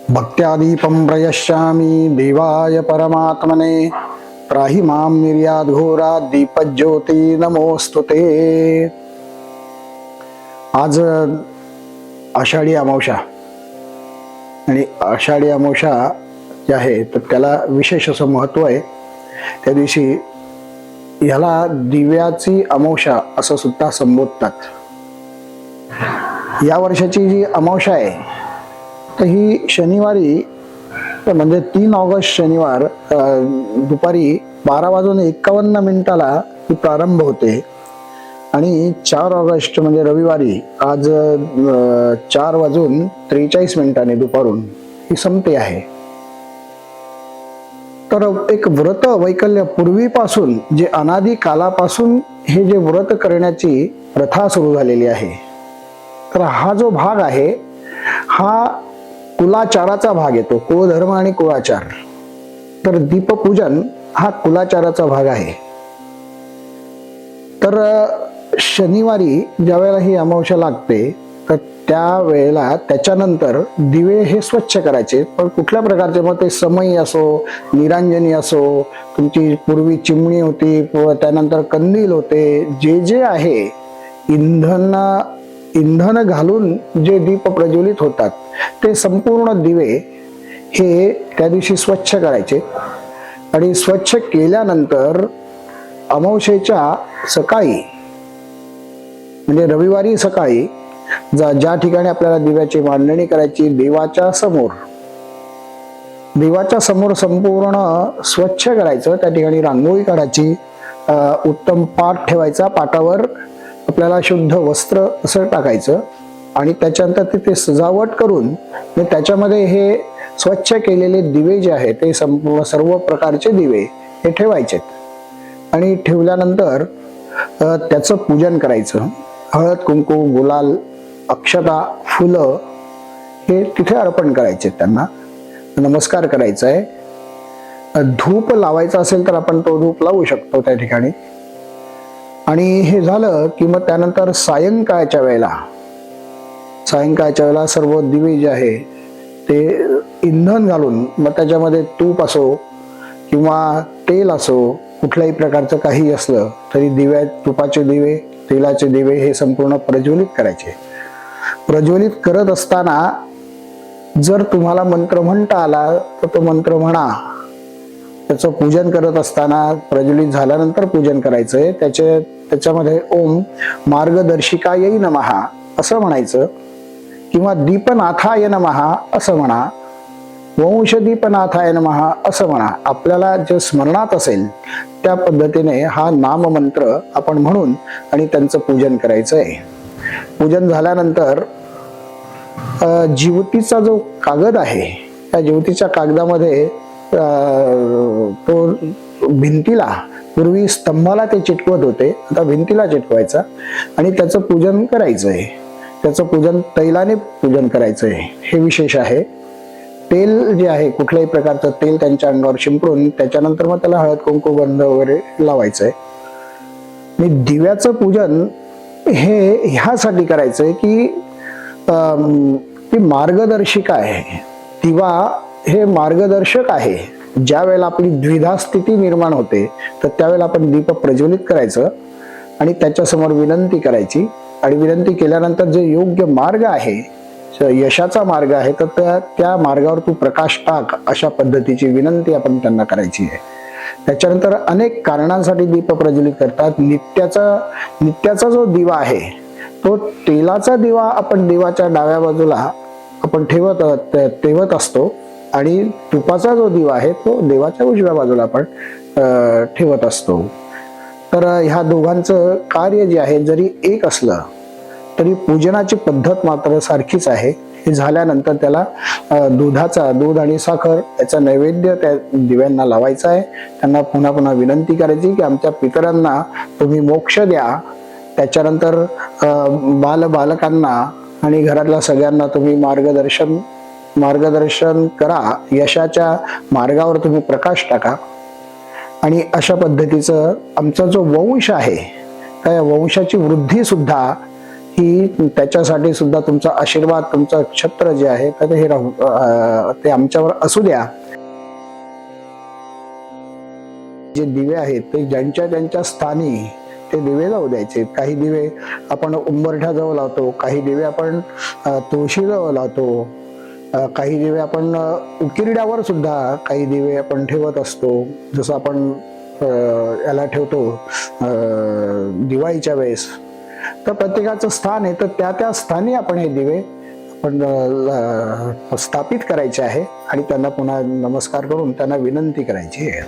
भक्त्यादीपं प्रयश्यामि देवाय परमात्मने त्राहि मां निर्याद्घोरात् दीपज्योती नमोस्तुते। आज आषाढी अमावस्या आणि आषाढी अमावस्या जे आहे तर त्याला विशेष असं महत्त्व आहे। त्या दिवशी ह्याला दिव्याची अमावस्या असं सुद्धा संबोधतात। या वर्षाची जी अमावस्या आहे तर ही शनिवारी म्हणजे 3 ऑगस्ट शनिवार दुपारी 12:51 ही प्रारंभ होते आणि 4 ऑगस्ट म्हणजे रविवारी आज 4:43 दुपारून ही संपते आहे। तर एक व्रत वैकल्य पूर्वीपासून जे अनादी कालापासून हे जे व्रत करण्याची प्रथा सुरू झालेली आहे। तर हा जो भाग आहे हा कुलाचाराचा भाग येतो, कुळधर्म आणि कुळाचार। तर दीपपूजन हा कुलाचाराचा भाग आहे। तर शनिवारी ज्या वेळेला ही अमावस्या लागते तर त्या वेळेला त्याच्यानंतर दिवे हे स्वच्छ करायचे। पण कुठल्या प्रकारचे, मग ते समई असो, निरांजनी असो, तुमची पूर्वी चिमणी होती, त्यानंतर कंदील होते, जे जे आहे इंधन घालून जे दीप प्रज्वलित होतात ते संपूर्ण दिवे हे त्या दिवशी स्वच्छ करायचे। आणि स्वच्छ केल्यानंतर अमावस्येच्या सकाळी म्हणजे रविवारी सकाळी ज्या ठिकाणी आपल्याला दिव्याची मांडणी करायची, देवाच्या समोर संपूर्ण स्वच्छ करायचं। त्या ठिकाणी रांगोळी काढायची, उत्तम पाट ठेवायचा, पाटावर आपल्याला शुद्ध वस्त्र असं टाकायचं आणि त्याच्यानंतर तिथे सजावट करून त्याच्यामध्ये हे स्वच्छ केलेले दिवे जे आहेत ते सर्व प्रकारचे दिवे हे ठेवायचे। आणि ठेवल्यानंतर त्याचं पूजन करायचं। हळद, कुंकू, गुलाल, अक्षता, फुलं हे तिथे अर्पण करायचे, त्यांना नमस्कार करायचा आहे। धूप लावायचा असेल तर आपण तो धूप लावू शकतो त्या ठिकाणी। आणि हे झालं की मग त्यानंतर सायंकाळच्या वेळेला सर्व दिवे जे आहे ते इंधन घालून, मग त्याच्यामध्ये तूप असो किंवा तेल असो, कुठल्याही प्रकारचं काही असलं तरी तुपाचे दिवे, तेलाचे दिवे हे संपूर्ण प्रज्वलित करायचे। प्रज्वलित करत असताना जर तुम्हाला मंत्र म्हणता आला तर तो मंत्र म्हणा। त्याचं पूजन करत असताना प्रज्वलित झाल्यानंतर पूजन करायचंय। त्याच्यामध्ये ओम मार्गदर्शिकायै नमः असं म्हणायचं किंवा दीपनाथाय नमः असं म्हणा, वंशदीपनाथाय नमः असं म्हणा। आपल्याला जे स्मरणात असेल त्या पद्धतीने हा नाम मंत्र आपण म्हणून आणि त्यांचं पूजन करायचंय। पूजन झाल्यानंतर ज्योतीचा जो कागद आहे त्या ज्योतीच्या कागदामध्ये तो भिंतीला, पूर्वी स्तंभाला ते चिटकवत होते, आता भिंतीला चिटकवायचा आणि त्याचं पूजन करायचंय। त्याचं पूजन तैलाने पूजन करायचंय, हे विशेष आहे। तेल जे आहे कुठल्याही प्रकारचं तेल त्यांच्या अंगावर शिंपडून त्याच्यानंतर मग त्याला हळद, कुंकू, गंध वगैरे लावायचंय। आणि दिव्याचं पूजन हे ह्यासाठी करायचंय की ती मार्गदर्शिका आहे। दिवा हे मार्गदर्शक आहे। ज्या वेळेला आपली द्विधा स्थिती निर्माण होते तर त्यावेळेला आपण दीप प्रज्वलित करायचं आणि त्याच्यासमोर विनंती करायची। आणि विनंती केल्यानंतर जे योग्य मार्ग आहे, यशाचा मार्ग आहे, तर त्या मार्गावर तू प्रकाश टाक, अशा पद्धतीची विनंती आपण त्यांना करायची आहे। त्याच्यानंतर अनेक कारणांसाठी दीप प्रज्वलित करतात। नित्याचा जो दिवा आहे तो तेलाचा दिवा आपण देवाच्या डाव्या बाजूला आपण ठेवत असतो आणि तुपाचा जो दिवा आहे तो देवाच्या उजव्या बाजूला आपण ठेवत असतो। तर ह्या दोघांचं कार्य जे आहे जरी एक असलं तरी पूजनाची पद्धत मात्र सारखीच आहे। हे झाल्यानंतर त्याला दूध आणि साखर याचा नैवेद्य त्या दिव्यांना लावायचा आहे। त्यांना पुन्हा पुन्हा विनंती करायची की आमच्या पितरांना तुम्ही मोक्ष द्या। त्याच्यानंतर बालकांना आणि घरातल्या सगळ्यांना तुम्ही मार्गदर्शन करा, यशाच्या मार्गावर तुम्ही प्रकाश टाका। आणि अशा पद्धतीचं आमचा जो वंश आहे त्या वंशाची वृद्धी सुद्धा ही त्याच्यासाठी सुद्धा तुमचा आशीर्वाद, तुमचं छत्र जे आहे तर हे ते आमच्यावर असू द्या. जे दिवे आहेत ते ज्यांच्या त्यांच्या स्थानी ते दिवे लावू द्यायचे. काही दिवे आपण उंबरठ्याजवळ लावतो, काही दिवे आपण तुळशीजवळ लावतो, काही दिवे आपण उकिरड्यावर सुद्धा काही दिवे आपण ठेवत असतो. जसं आपण याला ठेवतो दिवाळीच्या वेळेस. तर प्रत्येकाचं स्थान आहे, तर त्या त्या स्थानी आपण हे दिवे आपण स्थापित करायचे आहे आणि त्यांना पुन्हा नमस्कार करून त्यांना विनंती करायची आहे.